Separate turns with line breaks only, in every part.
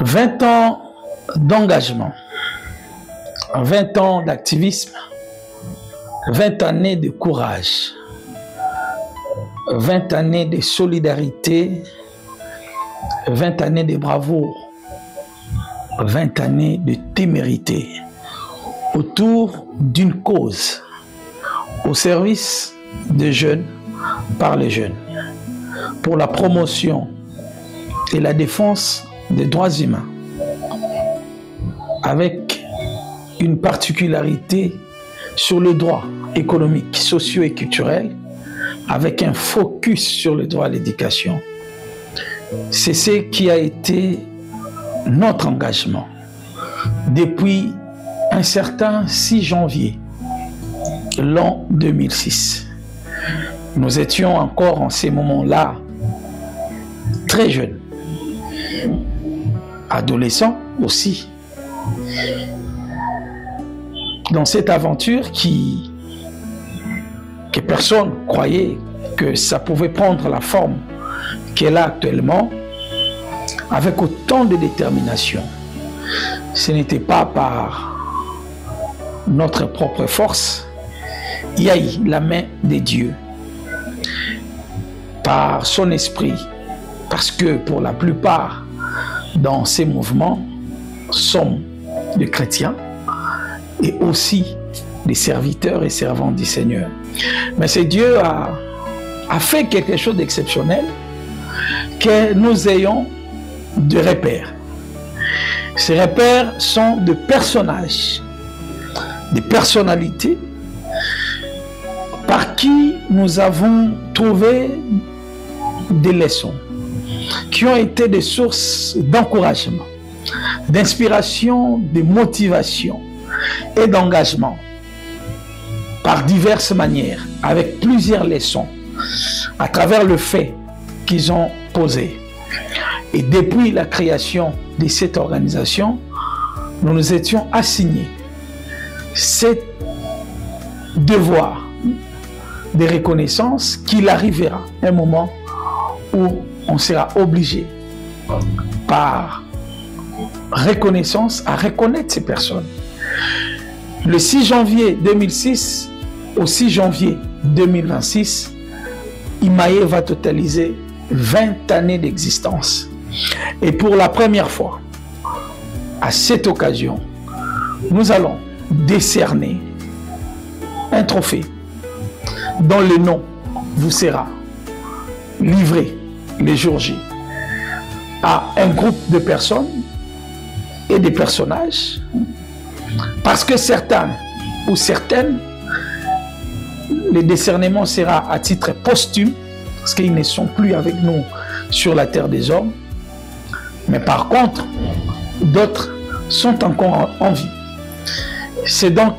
20 ans d'engagement, 20 ans d'activisme, 20 années de courage, 20 années de solidarité, 20 années de bravoure, 20 années de témérité autour d'une cause au service des jeunes par les jeunes, pour la promotion et la défense des droits humains, avec une particularité sur le droit économique, socio et culturel, avec un focus sur le droit à l'éducation. C'est ce qui a été notre engagement depuis un certain 6 janvier l'an 2006. Nous étions encore en ces moments-là très jeunes, adolescents aussi, dans cette aventure que personne croyait que ça pouvait prendre la forme qu'elle a actuellement, avec autant de détermination. Ce n'était pas par notre propre force, il y a eu la main de Dieu, par son esprit, parce que pour la plupart dans ces mouvements sont des chrétiens et aussi des serviteurs et servantes du Seigneur. Mais c'est Dieu a fait quelque chose d'exceptionnel, que nous ayons des repères. Ces repères sont des personnages, des personnalités par qui nous avons trouvé des leçons, qui ont été des sources d'encouragement, d'inspiration, de motivation et d'engagement par diverses manières, avec plusieurs leçons, à travers le fait qu'ils ont posé. Et depuis la création de cette organisation, nous nous étions assignés ce devoir de reconnaissance qu'il arrivera un moment où on sera obligé par reconnaissance à reconnaître ces personnes. Le 6 janvier 2006 au 6 janvier 2026, Imaye va totaliser 20 années d'existence. Et pour la première fois, à cette occasion, nous allons décerner un trophée dont le nom vous sera livré le jour J à un groupe de personnes et des personnages, parce que certains ou certaines, le décernement sera à titre posthume, parce qu'ils ne sont plus avec nous sur la terre des hommes, mais par contre, d'autres sont encore en vie. C'est donc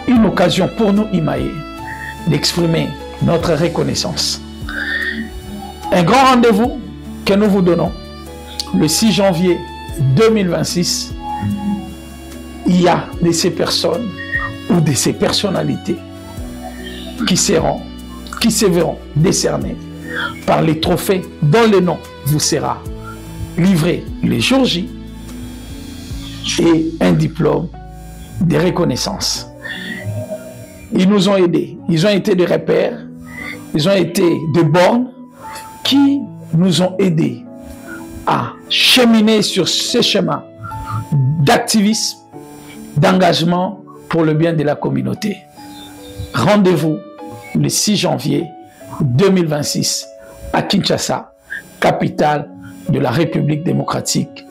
une occasion pour nous, Imaye, d'exprimer notre reconnaissance. Un grand rendez-vous que nous vous donnons le 6 janvier 2026. Il y a de ces personnes ou de ces personnalités qui se verront décernées par les trophées dont le nom vous sera livré le jour J et un diplôme de reconnaissance. Ils nous ont aidés, ils ont été des repères, ils ont été des bornes qui nous ont aidés à cheminer sur ce chemin d'activisme, d'engagement pour le bien de la communauté. Rendez-vous le 6 janvier 2026 à Kinshasa, capitale de la République démocratique